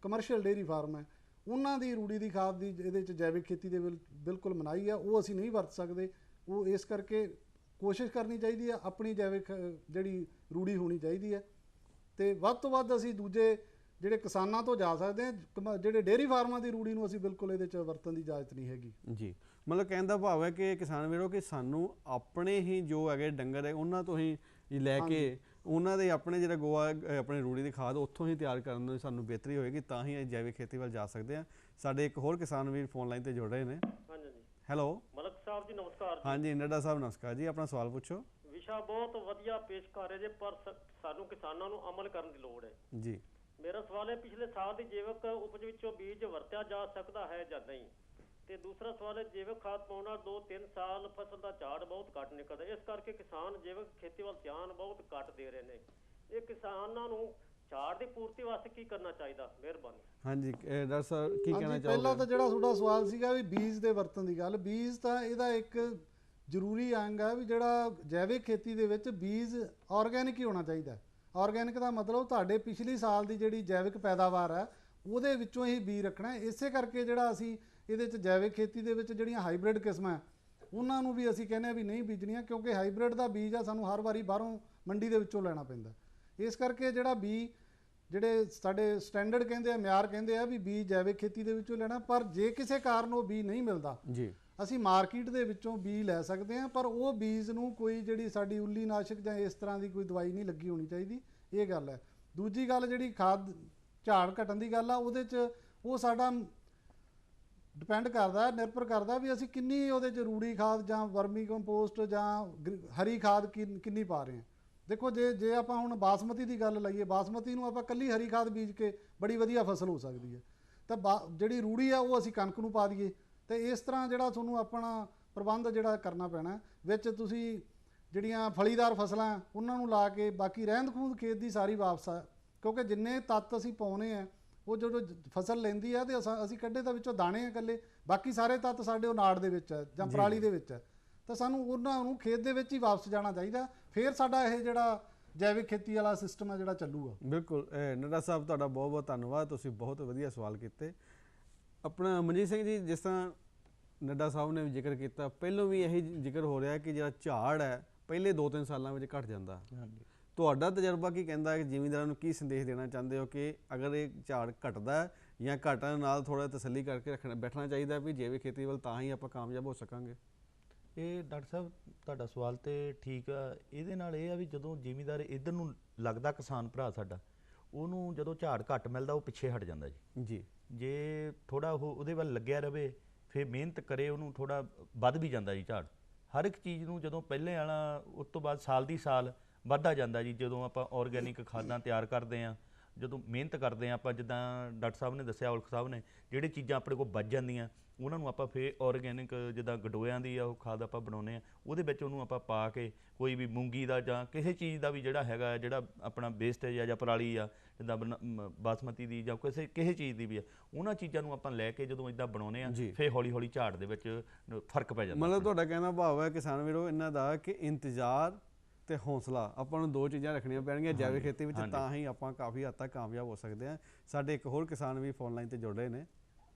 ਕਮਰਸ਼ੀਅਲ ਡੇਅਰੀ ਫਾਰਮ ਹੈ, ਉਹਨਾਂ ਦੀ ਰੂੜੀ ਦੀ ਖਾਦ ਦੀ ਇਹਦੇ 'ਚ ਜੈਵਿਕ ਖੇਤੀ ਦੇ ਬਿਲਕੁਲ ਮਨਾਹੀ ਆ, ਉਹ ਅਸੀਂ ਨਹੀਂ ਵਰਤ ਸਕਦੇ। ਉਹ ਇਸ ਕਰਕੇ ਕੋਸ਼ਿਸ਼ ਕਰਨੀ ਚਾਹੀਦੀ ਹੈ, ਆਪਣੀ ਜੈਵਿਕ ਜਿਹੜੀ ਰੂੜੀ ਹੋਣੀ ਚਾਹੀਦੀ ਹੈ। ਤੇ ਵੱਧ ਤੋਂ ਵੱਧ ਅਸੀਂ ਦੂਜੇ ਜਿਹੜੇ ਕਿਸਾਨਾਂ ਤੋਂ ਜਾ ਸਕਦੇ ਹਾਂ, ਜਿਹੜੇ ਡੇਅਰੀ ਫਾਰਮਾਂ ਦੀ ਰੂੜੀ ਨੂੰ ਅਸੀਂ ਬਿਲਕੁਲ ਇਹਦੇ 'ਚ ਵਰਤਣ ਦੀ ਇਜਾਜ਼ਤ ਨਹੀਂ ਹੈਗੀ ਜੀ। ਮਤਲਬ ਕਹਿਣ ਦਾ ਭਾਵ ਹੈ ਕਿ ਕਿਸਾਨ ਵੀਰੋ ਕਿ ਸਾਨੂੰ ਆਪਣੇ ਹੀ ਜੋ ਹੈਗੇ ਡੰਗਰ ਹੈ ਉਹਨਾਂ ਤੋਂ ਹੀ ਲੈ ਕੇ, ਉਹਨਾਂ ਦੇ ਆਪਣੇ ਜਿਹੜਾ ਗੋਆ ਆਪਣੀ ਰੂੜੀ ਦੀ ਖਾਦ ਉੱਥੋਂ ਹੀ ਤਿਆਰ ਕਰਨ ਦੀ ਸਾਨੂੰ ਬਿਹਤਰੀ ਹੋਏਗੀ, ਤਾਂ ਹੀ ਜੈਵਿਕ ਖੇਤੀ ਵੱਲ ਜਾ ਸਕਦੇ ਹਾਂ। ਸਾਡੇ ਇੱਕ ਹੋਰ ਕਿਸਾਨ ਵੀਰ ਫੋਨ ਲਾਈਨ ਤੇ ਜੁੜ ਰਹੇ ਨੇ। ਹੈਲੋ ਮਲਕ ਸਾਹਿਬ ਜੀ, ਨਮਸਕਾਰ। ਹਾਂਜੀ ਨੱਡਾ ਸਾਹਿਬ ਨਮਸਕਾਰ ਜੀ, ਆਪਣਾ ਸਵਾਲ ਪੁੱਛੋ। ਵਿਸ਼ਾ ਬਹੁਤ ਵਧੀਆ ਪੇਸ਼ ਕਰ ਰਹੇ ਜੇ, ਪਰ ਸਾਨੂੰ ਕਿਸਾਨਾਂ ਨੂੰ ਅਮਲ ਕਰਨ ਦੀ ਲੋੜ ਹੈ ਜੀ। ਮੇਰਾ ਸਵਾਲ ਹੈ, ਪਿਛਲੇ ਸਾਲ ਦੀ ਜੈਵਿਕ ਉਪਜ ਵਿੱਚੋਂ ਬੀਜ ਵਰਤਿਆ ਜਾ ਸਕਦਾ ਹੈ ਜਾਂ ਨਹੀਂ? ਤੇ ਦੂਸਰਾ ਸਵਾਲ ਹੈ, ਜੈਵਿਕ ਖਾਦ ਪਾਉਣ ਨਾਲ 2-3 ਸਾਲ ਫਸਲ ਦਾ ਝਾੜ ਬਹੁਤ ਘੱਟ ਨਿਕਲਦਾ, ਇਸ ਕਰਕੇ ਕਿਸਾਨ ਜੈਵਿਕ ਖੇਤੀ ਵੱਲ ਧਿਆਨ ਬਹੁਤ ਘੱਟ ਦੇ ਰਹੇ ਨੇ। ਇਹ ਕਿਸਾਨਾਂ ਨੂੰ ਝਾੜ ਦੀ ਪੂਰਤੀ ਵਾਸਤੇ ਕੀ ਕਰਨਾ ਚਾਹੀਦਾ? ਮਿਹਰਬਾਨੀ। ਹਾਂਜੀ ਡਾਕਟਰ ਸਾਹਿਬ ਕੀ ਕਹਿਣਾ ਚਾਹੋਗੇ? ਪਹਿਲਾਂ ਤਾਂ ਜਿਹੜਾ ਤੁਹਾਡਾ ਸਵਾਲ ਸੀਗਾ ਵੀ ਬੀਜ ਦੇ ਵਰਤਣ ਦੀ ਗੱਲ, ਬੀਜ ਤਾਂ ਇਹਦਾ ਇੱਕ ਜ਼ਰੂਰੀ ਅੰਗ ਹੈ ਵੀ ਜਿਹੜਾ ਜੈਵਿਕ ਖੇਤੀ ਦੇ ਵਿੱਚ ਬੀਜ ਆਰਗੈਨਿਕ ਹੀ ਹੋਣਾ ਚਾਹੀਦਾ। ਆਰਗੈਨਿਕ ਦਾ ਮਤਲਬ ਤੁਹਾਡੇ ਪਿਛਲੀ ਸਾਲ ਦੀ ਜਿਹੜੀ ਜੈਵਿਕ ਪੈਦਾਵਾਰ ਹੈ ਉਹਦੇ ਵਿੱਚੋਂ ਹੀ ਬੀਜ ਰੱਖਣਾ। ਇਸੇ ਕਰਕੇ ਜਿਹੜਾ ਅਸੀਂ ਇਹਦੇ 'ਚ ਜੈਵਿਕ ਖੇਤੀ ਦੇ ਵਿੱਚ ਜਿਹੜੀਆਂ ਹਾਈਬ੍ਰਿਡ ਕਿਸਮਾਂ ਉਹਨਾਂ ਨੂੰ ਵੀ ਅਸੀਂ ਕਹਿੰਦੇ ਆ ਵੀ ਨਹੀਂ ਬੀਜਣੀਆਂ, ਕਿਉਂਕਿ ਹਾਈਬ੍ਰਿਡ ਦਾ ਬੀਜ ਆ ਸਾਨੂੰ ਹਰ ਵਾਰੀ ਬਾਹਰੋਂ ਮੰਡੀ ਦੇ ਵਿੱਚੋਂ ਲੈਣਾ ਪੈਂਦਾ। ਇਸ ਕਰਕੇ ਜਿਹੜਾ ਬੀਜ ਜਿਹੜੇ ਸਾਡੇ ਸਟੈਂਡਰਡ ਕਹਿੰਦੇ ਆ, ਮਿਆਰ ਕਹਿੰਦੇ ਆ ਵੀ ਬੀਜ ਜੈਵਿਕ ਖੇਤੀ ਦੇ ਵਿੱਚੋਂ ਲੈਣਾ, ਪਰ ਜੇ ਕਿਸੇ ਕਾਰਨ ਉਹ ਬੀਜ ਨਹੀਂ ਮਿਲਦਾ ਜੀ, ਅਸੀਂ ਮਾਰਕੀਟ ਦੇ ਵਿੱਚੋਂ ਬੀਜ ਲੈ ਸਕਦੇ ਹਾਂ, ਪਰ ਉਹ ਬੀਜ ਨੂੰ ਕੋਈ ਜਿਹੜੀ ਸਾਡੀ ਉੱਲੀ ਨਾਸ਼ਕ ਜਾਂ ਇਸ ਤਰ੍ਹਾਂ ਦੀ ਕੋਈ ਦਵਾਈ ਨਹੀਂ ਲੱਗੀ ਹੋਣੀ ਚਾਹੀਦੀ। ਇਹ ਗੱਲ ਹੈ। ਦੂਜੀ ਗੱਲ ਜਿਹੜੀ ਖਾਦ ਝਾੜ ਘਟਣ ਦੀ ਗੱਲ ਆ, ਉਹਦੇ 'ਚ ਉਹ ਸਾਡਾ ਡਿਪੈਂਡ ਕਰਦਾ, ਨਿਰਭਰ ਕਰਦਾ ਵੀ ਅਸੀਂ ਕਿੰਨੀ ਉਹਦੇ 'ਚ ਰੂੜੀ ਖਾਦ ਜਾਂ ਵਰਮੀ ਕੰਪੋਸਟ ਜਾਂ ਹਰੀ ਖਾਦ ਕਿੰਨੀ ਪਾ ਰਹੇ ਹਾਂ। ਦੇਖੋ, ਜੇ ਆਪਾਂ ਹੁਣ ਬਾਸਮਤੀ ਦੀ ਗੱਲ ਲਈਏ, ਬਾਸਮਤੀ ਨੂੰ ਆਪਾਂ ਕੱਲੀ ਹਰੀ ਖਾਦ ਬੀਜ ਕੇ ਬੜੀ ਵਧੀਆ ਫਸਲ ਹੋ ਸਕਦੀ ਹੈ, ਤਾਂ ਜਿਹੜੀ ਰੂੜੀ ਆ ਉਹ ਅਸੀਂ ਕਣਕ ਨੂੰ ਪਾ ਦਈਏ। ਤੇ ਇਸ ਤਰ੍ਹਾਂ ਜਿਹੜਾ ਤੁਹਾਨੂੰ ਆਪਣਾ ਪ੍ਰਬੰਧ ਜਿਹੜਾ ਕਰਨਾ ਪੈਣਾ। ਵਿੱਚ ਤੁਸੀਂ ਜਿਹੜੀਆਂ ਫਲੀਦਾਰ ਫਸਲਾਂ ਉਹਨਾਂ ਨੂੰ ਲਾ ਕੇ ਬਾਕੀ ਰਹਿੰਦ ਖੂੰਹਦ ਖੇਤ ਦੀ ਸਾਰੀ ਵਾਪਸ ਆ, ਕਿਉਂਕਿ ਜਿੰਨੇ ਤੱਤ ਅਸੀਂ ਪਾਉਣੇ ਆ ਉਹ ਜਦੋਂ ਫਸਲ ਲੈਂਦੀ ਆ ਤੇ ਅਸੀਂ ਕੱਢੇ ਤਾਂ ਵਿੱਚੋਂ ਦਾਣੇ ਆ ਇਕੱਲੇ, ਬਾਕੀ ਸਾਰੇ ਤੱਤ ਸਾਡੇ ਉਹ ਨਾੜ ਦੇ ਵਿੱਚ ਹੈ ਜਾਂ ਪਰਾਲੀ ਦੇ ਵਿੱਚ ਹੈ। ਤਾਂ ਸਾਨੂੰ ਉਹਨਾਂ ਨੂੰ ਖੇਤ ਦੇ ਵਿੱਚ ਹੀ ਵਾਪਸ ਜਾਣਾ ਚਾਹੀਦਾ, ਫਿਰ ਸਾਡਾ ਇਹ ਜਿਹੜਾ ਜੈਵਿਕ ਖੇਤੀ ਵਾਲਾ ਸਿਸਟਮ ਹੈ ਜਿਹੜਾ ਚੱਲੂਗਾ। ਬਿਲਕੁਲ ਨੱਡਾ ਸਾਹਿਬ ਤੁਹਾਡਾ ਬਹੁਤ ਬਹੁਤ ਧੰਨਵਾਦ, ਤੁਸੀਂ ਬਹੁਤ ਵਧੀਆ ਸਵਾਲ ਕੀਤੇ। ਆਪਣਾ ਮਨਜੀਤ ਸਿੰਘ ਜੀ, ਜਿਸ ਤਰ੍ਹਾਂ ਨੱਡਾ ਸਾਹਿਬ ਨੇ ਵੀ ਜ਼ਿਕਰ ਕੀਤਾ, ਪਹਿਲੋਂ ਵੀ ਇਹੀ ਜ਼ਿਕਰ ਹੋ ਰਿਹਾ ਕਿ ਜਿਹੜਾ ਝਾੜ ਹੈ ਪਹਿਲੇ 2-3 ਸਾਲਾਂ ਵਿੱਚ ਘਟ ਜਾਂਦਾ। ਹਾਂਜੀ। ਤੁਹਾਡਾ ਤਜਰਬਾ ਕੀ ਕਹਿੰਦਾ ਹੈ ਕਿ ਜ਼ਿਮੀਂਦਾਰਾਂ ਨੂੰ ਕੀ ਸੰਦੇਸ਼ ਦੇਣਾ ਚਾਹੁੰਦੇ ਹੋ ਕਿ ਅਗਰ ਇਹ ਝਾੜ ਘਟਦਾ ਹੈ ਜਾਂ ਘਟਣ ਨਾਲ ਥੋੜ੍ਹਾ ਤਸੱਲੀ ਕਰਕੇ ਬੈਠਣਾ ਚਾਹੀਦਾ ਵੀ ਜੈਵਿਕ ਖੇਤੀ ਵੱਲ ਤਾਂ ਹੀ ਆਪਾਂ ਕਾਮਯਾਬ ਹੋ ਸਕਾਂਗੇ? ਇਹ ਡਾਕਟਰ ਸਾਹਿਬ ਤੁਹਾਡਾ ਸਵਾਲ ਤੇ ਠੀਕ ਆ। ਇਹਦੇ ਨਾਲ ਇਹ ਆ ਵੀ ਜਦੋਂ ਜ਼ਿਮੀਂਦਾਰ ਇੱਧਰ ਨੂੰ ਲੱਗਦਾ, ਕਿਸਾਨ ਭਰਾ ਸਾਡਾ, ਉਹਨੂੰ ਜਦੋਂ ਝਾੜ ਘੱਟ ਮਿਲਦਾ ਉਹ ਪਿੱਛੇ ਹਟ ਜਾਂਦਾ ਜੀ। ਜੇ ਥੋੜਾ ਉਹ ਉਹਦੇ ਵੱਲ ਲੱਗਿਆ ਰਵੇ, ਫਿਰ ਮਿਹਨਤ ਕਰੇ, ਉਹਨੂੰ ਥੋੜਾ ਵੱਧ ਵੀ ਜਾਂਦਾ ਜੀ ਝਾੜ। ਹਰ ਇੱਕ ਚੀਜ਼ ਨੂੰ ਜਦੋਂ ਪਹਿਲੇ ਵਾਲਾ ਉਸ ਤੋਂ ਬਾਅਦ ਸਾਲ ਦੀ ਸਾਲ ਵੱਧਦਾ ਜਾਂਦਾ ਜੀ। ਜਦੋਂ ਆਪਾਂ ਆਰਗੈਨਿਕ ਖਾਦਾਂ ਤਿਆਰ ਕਰਦੇ ਹਾਂ, ਜਦੋਂ ਮਿਹਨਤ ਕਰਦੇ ਹਾਂ ਆਪਾਂ, ਜਿੱਦਾਂ ਡਾਕਟਰ ਸਾਹਿਬ ਨੇ ਦੱਸਿਆ, ਔਲਖ ਸਾਹਿਬ ਨੇ, ਜਿਹੜੇ ਚੀਜ਼ਾਂ ਆਪਣੇ ਕੋਲ ਬਚ ਜਾਂਦੀਆਂ ਉਹਨਾਂ ਨੂੰ ਆਪਾਂ ਫਿਰ ਆਰਗੈਨਿਕ, ਜਿੱਦਾਂ ਗੰਡੋਇਆਂ ਦੀ ਆ ਉਹ ਖਾਦ ਆਪਾਂ ਬਣਾਉਂਦੇ ਹਾਂ, ਉਹਦੇ ਵਿੱਚ ਉਹਨੂੰ ਆਪਾਂ ਪਾ ਕੇ ਕੋਈ ਵੀ ਮੂੰਗੀ ਦਾ ਜਾਂ ਕਿਸੇ ਚੀਜ਼ ਦਾ ਵੀ ਜਿਹੜਾ ਹੈਗਾ, ਜਿਹੜਾ ਆਪਣਾ ਵੇਸਟੇਜ ਆ ਜਾਂ ਪਰਾਲੀ ਆ, ਜਿੱਦਾਂ ਬਾਸਮਤੀ ਦੀ ਜਾਂ ਕਿਸੇ ਚੀਜ਼ ਦੀ ਵੀ ਆ, ਉਹਨਾਂ ਚੀਜ਼ਾਂ ਨੂੰ ਆਪਾਂ ਲੈ ਕੇ ਜਦੋਂ ਇੱਦਾਂ ਬਣਾਉਂਦੇ ਹਾਂ, ਫਿਰ ਹੌਲੀ ਹੌਲੀ ਝਾੜ ਦੇ ਵਿੱਚ ਫਰਕ ਪੈ ਜਾਂਦਾ। ਮਤਲਬ ਤੁਹਾਡਾ ਕਹਿਣਾ ਭਾਵ ਹੈ ਕਿਸਾਨ ਵੀਰੋ ਇਹਨਾਂ ਦਾ ਕਿ ਇੰਤਜ਼ਾਰ ਤੇ ਹੌਸਲਾ, ਆਪਾਂ ਨੂੰ 2 ਚੀਜ਼ਾਂ ਰੱਖਣੀਆਂ ਪੈਣਗੀਆਂ ਜੈਵਿਕ ਖੇਤੀ ਵਿੱਚ, ਤਾਂ ਹੀ ਆਪਾਂ ਕਾਫੀ ਹੱਦ ਤੱਕ ਕਾਮਯਾਬ ਹੋ ਸਕਦੇ ਹਾਂ। ਸਾਡੇ ਇੱਕ ਹੋਰ ਕਿਸਾਨ ਵੀ ਫੋਨ ਲਾਈਨ ਤੇ ਜੁੜ ਰਹੇ ਨੇ।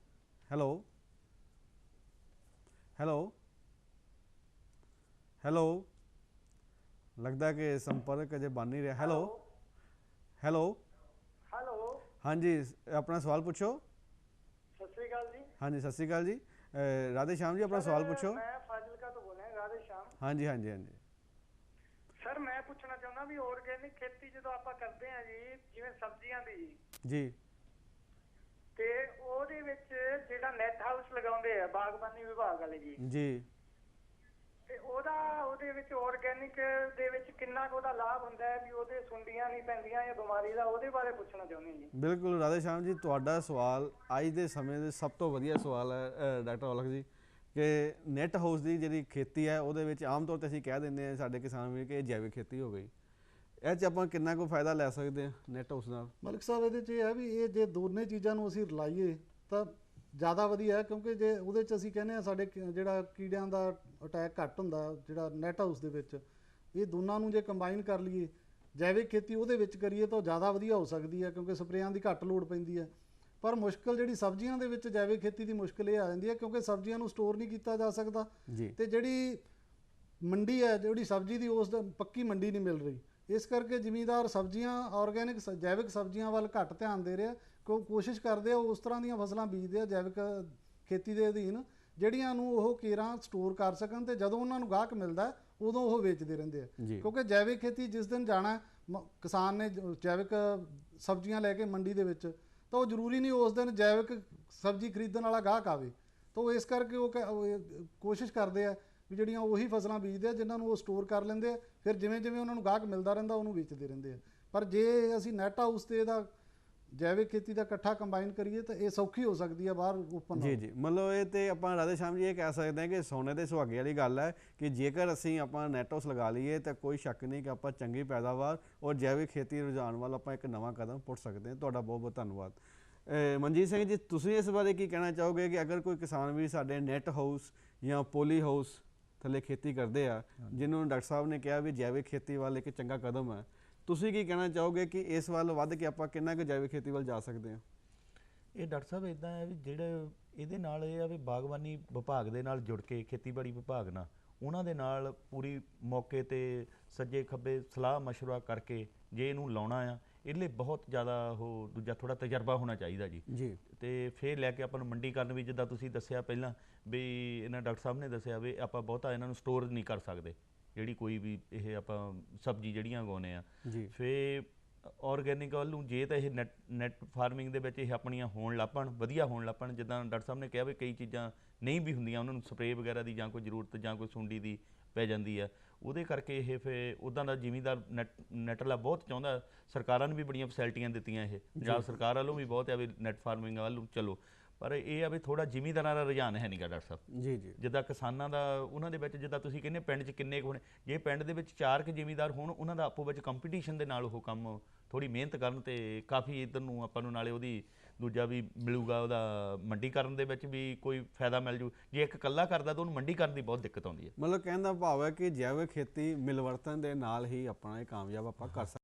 ਹੈਲੋ ਹੈਲੋ ਹੈਲੋ, ਲੱਗਦਾ ਕਿ ਸੰਪਰਕ ਅਜੇ ਬਣ ਨਹੀਂ ਰਿਹਾ। ਹੈਲੋ ਹੈਲੋ ਹੈਲੋ, ਹਾਂਜੀ, ਆਪਣਾ ਸਵਾਲ ਪੁੱਛੋ। ਸਤਿ ਸ੍ਰੀ ਅਕਾਲ ਜੀ। ਹਾਂਜੀ, ਸਤਿ ਸ਼੍ਰੀ ਅਕਾਲ ਜੀ। ਰਾਧੇ ਸ਼ਾਮ ਜੀ, ਆਪਣਾ ਸਵਾਲ ਪੁੱਛੋ। ਮੈਂ ਫਾਜ਼ਿਲਕਾ ਤੋਂ ਬੋਲ ਰਿਹਾ। ਰਾਧੇ ਸ਼ਾਮ। ਹਾਂਜੀ ਹਾਂਜੀ ਹਾਂਜੀ ਸਰ, ਮੈਂ ਪੁੱਛਣਾ ਚਾਹੁੰਦਾ ਵੀ ਆਰਗੈਨਿਕ ਖੇਤੀ ਜਦੋਂ ਆਪਾਂ ਕਰਦੇ ਹਾਂ ਜੀ, ਜਿਵੇਂ ਸਬਜ਼ੀਆਂ ਦੀ ਜੀ, ਤੇ ਉਹਦੇ ਵਿੱਚ ਜਿਹੜਾ ਨੈਟ ਹਾਊਸ ਲਗਾਉਂਦੇ ਆ ਬਾਗਬਾਨੀ ਵਿਭਾਗ ਵਾਲੇ ਜੀ, ਤੇ ਉਹਦੇ ਵਿੱਚ ਆਰਗੈਨਿਕ ਦੇ ਵਿੱਚ ਕਿੰਨਾ ਕੁ ਉਹਦਾ ਲਾਭ ਹੁੰਦਾ ਹੈ, ਵੀ ਉਹਦੇ ਸੁੰਡੀਆਂ ਨਹੀਂ ਪੈਂਦੀਆਂ ਜਾਂ ਬਿਮਾਰੀ ਦਾ, ਉਹਦੇ ਬਾਰੇ ਪੁੱਛਣਾ ਚਾਹੁੰਦੇ ਜੀ। ਬਿਲਕੁਲ ਰਾਧੇ ਸ਼ਾਮ ਜੀ, ਤੁਹਾਡਾ ਸਵਾਲ ਅੱਜ ਦੇ ਸਮੇਂ ਦੇ ਸਭ ਤੋਂ ਵਧੀਆ ਸਵਾਲ ਹੈ ਡਾਕਟਰ ਔਲਖ ਜੀ, ਕਿ ਨੈਟ ਹਾਊਸ ਦੀ ਜਿਹੜੀ ਖੇਤੀ ਹੈ ਉਹਦੇ ਵਿੱਚ ਆਮ ਤੌਰ 'ਤੇ ਅਸੀਂ ਕਹਿ ਦਿੰਦੇ ਹਾਂ ਸਾਡੇ ਕਿਸਾਨ ਵੀ ਕਿ ਇਹ ਜੈਵਿਕ ਖੇਤੀ ਹੋ ਗਈ। ਇਹ 'ਚ ਆਪਾਂ ਕਿੰਨਾ ਕੁ ਫਾਇਦਾ ਲੈ ਸਕਦੇ ਹਾਂ ਨੈਟ ਹਾਊਸ ਨਾਲ? ਮਲਿਕ ਸਾਹਿਬ, ਇਹਦੇ 'ਚ ਇਹ ਹੈ ਵੀ ਇਹ ਜੇ ਦੋਨੇ ਚੀਜ਼ਾਂ ਨੂੰ ਅਸੀਂ ਰਲਾਈਏ ਤਾਂ ਜ਼ਿਆਦਾ ਵਧੀਆ ਹੈ, ਕਿਉਂਕਿ ਜੇ ਉਹਦੇ 'ਚ ਅਸੀਂ ਕਹਿੰਦੇ ਹਾਂ ਸਾਡੇ ਜਿਹੜਾ ਕੀੜਿਆਂ ਦਾ ਅਟੈਕ ਘੱਟ ਹੁੰਦਾ ਜਿਹੜਾ ਨੈਟ ਹਾਊਸ ਦੇ ਵਿੱਚ, ਇਹ ਦੋਨਾਂ ਨੂੰ ਜੇ ਕੰਬਾਈਨ ਕਰ ਲਈਏ, ਜੈਵਿਕ ਖੇਤੀ ਉਹਦੇ ਵਿੱਚ ਕਰੀਏ ਤਾਂ ਉਹ ਜ਼ਿਆਦਾ ਵਧੀਆ ਹੋ ਸਕਦੀ ਹੈ, ਕਿਉਂਕਿ ਸਪਰੇਆਂ ਦੀ ਘੱਟ ਲੋੜ ਪੈਂਦੀ ਹੈ। ਪਰ ਮੁਸ਼ਕਲ ਜਿਹੜੀ ਸਬਜ਼ੀਆਂ ਦੇ ਵਿੱਚ ਜੈਵਿਕ ਖੇਤੀ ਦੀ ਮੁਸ਼ਕਲ ਇਹ ਆ ਜਾਂਦੀ ਹੈ, ਕਿਉਂਕਿ ਸਬਜ਼ੀਆਂ ਨੂੰ ਸਟੋਰ ਨਹੀਂ ਕੀਤਾ ਜਾ ਸਕਦਾ, ਤੇ ਜਿਹੜੀ ਮੰਡੀ ਹੈ ਜਿਹੜੀ ਸਬਜ਼ੀ ਦੀ, ਉਸ ਦਾ ਪੱਕੀ ਮੰਡੀ ਨਹੀਂ ਮਿਲ ਰਹੀ। ਇਸ ਕਰਕੇ ਜ਼ਿਮੀਂਦਾਰ ਸਬਜ਼ੀਆਂ ਆਰਗੈਨਿਕ ਜੈਵਿਕ ਸਬਜ਼ੀਆਂ ਵੱਲ ਘੱਟ ਧਿਆਨ ਦੇ ਰਿਹਾ, ਕੋਸ਼ਿਸ਼ ਕਰਦੇ ਆ ਉਸ ਤਰ੍ਹਾਂ ਦੀਆਂ ਫਸਲਾਂ ਬੀਜਦੇ ਆ ਜੈਵਿਕ ਖੇਤੀ ਦੇ ਅਧੀਨ, ਜਿਹੜੀਆਂ ਨੂੰ ਉਹ ਕੇਰਾਂ ਸਟੋਰ ਕਰ ਸਕਣ, ਤੇ ਜਦੋਂ ਉਹਨਾਂ ਨੂੰ ਗਾਹਕ ਮਿਲਦਾ ਉਦੋਂ ਉਹ ਵੇਚਦੇ ਰਹਿੰਦੇ ਆ। ਕਿਉਂਕਿ ਜੈਵਿਕ ਖੇਤੀ ਜਿਸ ਦਿਨ ਜਾਣਾ ਕਿਸਾਨ ਨੇ ਜੈਵਿਕ ਸਬਜ਼ੀਆਂ ਲੈ ਕੇ ਮੰਡੀ ਦੇ ਵਿੱਚ, ਤਾਂ ਉਹ ਜ਼ਰੂਰੀ ਨਹੀਂ ਉਸ ਦਿਨ ਜੈਵਿਕ ਸਬਜ਼ੀ ਖਰੀਦਣ ਵਾਲਾ ਗਾਹਕ ਆਵੇ, ਤਾਂ ਉਹ ਇਸ ਕਰਕੇ ਉਹ ਕੋਸ਼ਿਸ਼ ਕਰਦੇ ਆ ਵੀ ਜਿਹੜੀਆਂ ਉਹੀ ਫਸਲਾਂ ਬੀਜਦੇ ਆ ਜਿਨ੍ਹਾਂ ਨੂੰ ਉਹ ਸਟੋਰ ਕਰ ਲੈਂਦੇ ਆ, ਫਿਰ ਜਿਵੇਂ ਜਿਵੇਂ ਉਹਨਾਂ ਨੂੰ ਗਾਹਕ ਮਿਲਦਾ ਰਹਿੰਦਾ ਉਹਨੂੰ ਵੇਚਦੇ ਰਹਿੰਦੇ ਆ। ਪਰ ਜੇ ਅਸੀਂ ਨੈਟ ਹਾਊਸ ਤੇ ਇਹਦਾ ਜੈਵਿਕ ਖੇਤੀ ਦਾ ਇਕੱਠਾ ਕੰਬਾਈਨ ਕਰੀਏ ਤਾਂ ਇਹ ਸੌਖੀ ਹੋ ਸਕਦੀ ਹੈ ਬਾਹਰ ਓਪਨ। ਜੀ, ਮਤਲਬ ਇਹ ਤੇ ਆਪਾਂ ਰਾਧੇ ਸ਼ਾਮ ਜੀ ਇਹ ਕਹਿ ਸਕਦੇ ਹਾਂ ਕਿ ਸੋਨੇ ਦੇ ਸੁਹਾਗੇ ਵਾਲੀ ਗੱਲ ਹੈ ਕਿ ਜੇਕਰ ਅਸੀਂ ਆਪਾਂ ਨੈਟ ਹਾਊਸ ਲਗਾ ਲਈਏ ਤਾਂ ਕੋਈ ਸ਼ੱਕ ਨਹੀਂ ਕਿ ਆਪਾਂ ਚੰਗੀ ਪੈਦਾਵਾਰ ਔਰ ਜੈਵਿਕ ਖੇਤੀ ਰੁਝਾਨ ਵੱਲ ਆਪਾਂ ਇੱਕ ਨਵਾਂ ਕਦਮ ਪੁੱਟ ਸਕਦੇ ਹਾਂ। ਤੁਹਾਡਾ ਬਹੁਤ ਬਹੁਤ ਧੰਨਵਾਦ। ਮਨਜੀਤ ਸਿੰਘ ਜੀ, ਤੁਸੀਂ ਇਸ ਬਾਰੇ ਕੀ ਕਹਿਣਾ ਚਾਹੋਗੇ ਕਿ ਅਗਰ ਕੋਈ ਕਿਸਾਨ ਵੀ ਸਾਡੇ ਨੈਟ ਹਾਊਸ ਜਾਂ ਪੋਲੀ ਹਾਊਸ ਥੱਲੇ ਖੇਤੀ ਕਰਦੇ ਆ, ਜਿਹਨੂੰ ਡਾਕਟਰ ਸਾਹਿਬ ਨੇ ਕਿਹਾ ਵੀ ਜੈਵਿਕ ਖੇਤੀ ਵੱਲ ਇੱਕ ਚੰਗਾ ਕਦਮ ਹੈ, ਤੁਸੀਂ ਕੀ ਕਹਿਣਾ ਚਾਹੋਗੇ ਕਿ ਇਸ ਵੱਲ ਵੱਧ ਕੇ ਆਪਾਂ ਕਿੰਨਾ ਕੁ ਜੈਵਿਕ ਖੇਤੀ ਵੱਲ ਜਾ ਸਕਦੇ ਹਾਂ? ਇਹ ਡਾਕਟਰ ਸਾਹਿਬ ਇੱਦਾਂ ਹੈ ਵੀ ਜਿਹੜੇ ਇਹਦੇ ਨਾਲ ਇਹ ਆ ਵੀ ਬਾਗਬਾਨੀ ਵਿਭਾਗ ਦੇ ਨਾਲ ਜੁੜ ਕੇ, ਖੇਤੀਬਾੜੀ ਵਿਭਾਗ ਨਾਲ ਉਹਨਾਂ ਦੇ ਨਾਲ ਪੂਰੀ ਮੌਕੇ 'ਤੇ ਸੱਜੇ ਖੱਬੇ ਸਲਾਹ ਮਸ਼ਵਰਾ ਕਰਕੇ ਜੇ ਇਹਨੂੰ ਲਾਉਣਾ ਆ, ਇਹਦੇ ਲਈ ਬਹੁਤ ਜ਼ਿਆਦਾ ਉਹ ਦੂਜਾ ਥੋੜ੍ਹਾ ਤਜਰਬਾ ਹੋਣਾ ਚਾਹੀਦਾ ਜੀ। ਅਤੇ ਫਿਰ ਲੈ ਕੇ ਆਪਾਂ ਨੂੰ ਮੰਡੀਕਰਨ ਵੀ, ਜਿੱਦਾਂ ਤੁਸੀਂ ਦੱਸਿਆ ਪਹਿਲਾਂ ਵੀ ਇਹਨਾਂ ਡਾਕਟਰ ਸਾਹਿਬ ਨੇ ਦੱਸਿਆ ਵੀ ਆਪਾਂ ਬਹੁਤਾ ਇਹਨਾਂ ਨੂੰ ਸਟੋਰ ਨਹੀਂ ਕਰ ਸਕਦੇ, ਜਿਹੜੀ ਕੋਈ ਵੀ ਇਹ ਆਪਾਂ ਸਬਜ਼ੀ ਜਿਹੜੀਆਂ ਉਗਾਉਂਦੇ ਆ। ਫਿਰ ਆਰਗੈਨਿਕ ਵੱਲ ਨੂੰ ਜੇ ਤਾਂ ਇਹ ਨੈਟ ਫਾਰਮਿੰਗ ਦੇ ਵਿੱਚ ਇਹ ਆਪਣੀਆਂ ਹੋਣ ਲੱਪਣ, ਵਧੀਆ ਹੋਣ ਲੱਪਣ, ਜਿੱਦਾਂ ਡਾਕਟਰ ਸਾਹਿਬ ਨੇ ਕਿਹਾ ਵੀ ਕਈ ਚੀਜ਼ਾਂ ਨਹੀਂ ਵੀ ਹੁੰਦੀਆਂ, ਉਹਨਾਂ ਨੂੰ ਸਪਰੇਅ ਵਗੈਰਾ ਦੀ ਜਾਂ ਕੋਈ ਜ਼ਰੂਰਤ ਜਾਂ ਕੋਈ ਸੁੰਡੀ ਦੀ ਪੈ ਜਾਂਦੀ ਆ, ਉਹਦੇ ਕਰਕੇ ਇਹ ਫਿਰ ਉੱਦਾਂ ਦਾ ਜ਼ਿਮੀਂਦਾਰ ਨੈਟ ਵਾਲਾ ਬਹੁਤ ਚਾਹੁੰਦਾ। ਸਰਕਾਰਾਂ ਨੇ ਵੀ ਬੜੀਆਂ ਫੈਸਿਲਿਟੀਆਂ ਦਿੱਤੀਆਂ, ਇਹ ਪੰਜਾਬ ਸਰਕਾਰ ਵੱਲੋਂ ਵੀ ਬਹੁਤ ਆ ਵੀ ਨੈਟ ਫਾਰਮਿੰਗ ਵੱਲ ਨੂੰ ਚਲੋ, ਪਰ ਇਹ ਆ ਵੀ ਥੋੜ੍ਹਾ ਜ਼ਿਮੀਂਦਾਰਾਂ ਦਾ ਰੁਝਾਨ ਹੈ ਨਹੀਂਗਾ ਡਾਕਟਰ ਸਾਹਿਬ। ਜਿੱਦਾਂ ਕਿਸਾਨਾਂ ਦਾ ਉਹਨਾਂ ਦੇ ਵਿੱਚ, ਜਿੱਦਾਂ ਤੁਸੀਂ ਕਹਿੰਦੇ ਪਿੰਡ 'ਚ ਕਿੰਨੇ ਕੁ ਹੋਣੇ, ਜੇ ਪਿੰਡ ਦੇ ਵਿੱਚ 4 ਕੁ ਜ਼ਿਮੀਂਦਾਰ ਹੋਣ, ਉਹਨਾਂ ਦਾ ਆਪੋ ਵਿੱਚ ਕੰਪੀਟੀਸ਼ਨ ਦੇ ਨਾਲ ਉਹ ਕੰਮ ਥੋੜੀ ਮਿਹਨਤ ਕਰਨ ਤੇ ਕਾਫੀ ਇਧਰ ਨੂੰ ਆਪਾਂ ਨੂੰ ਨਾਲੇ ਉਹਦੀ ਦੂਜਾ ਵੀ ਮਿਲੂਗਾ, ਉਹਦਾ ਮੰਡੀਕਰਨ ਦੇ ਵਿੱਚ ਵੀ ਕੋਈ ਫਾਇਦਾ ਮਿਲ ਜੂ। ਜੇ ਇੱਕ ਇਕੱਲਾ ਕਰਦਾ ਤਾਂ ਉਹਨੂੰ ਮੰਡੀਕਰਨ ਦੀ ਬਹੁਤ ਦਿੱਕਤ ਆਉਂਦੀ ਹੈ। ਮਤਲਬ ਕਹਿਣ ਦਾ ਭਾਵ ਹੈ ਕਿ ਜੈਵਿਕ ਖੇਤੀ ਮਿਲਵਰਤਨ ਦੇ ਨਾਲ ਹੀ ਆਪਣਾ ਇਹ ਕਾਮਯਾਬ ਆਪਾਂ ਕਰ ਸਕਦੇ।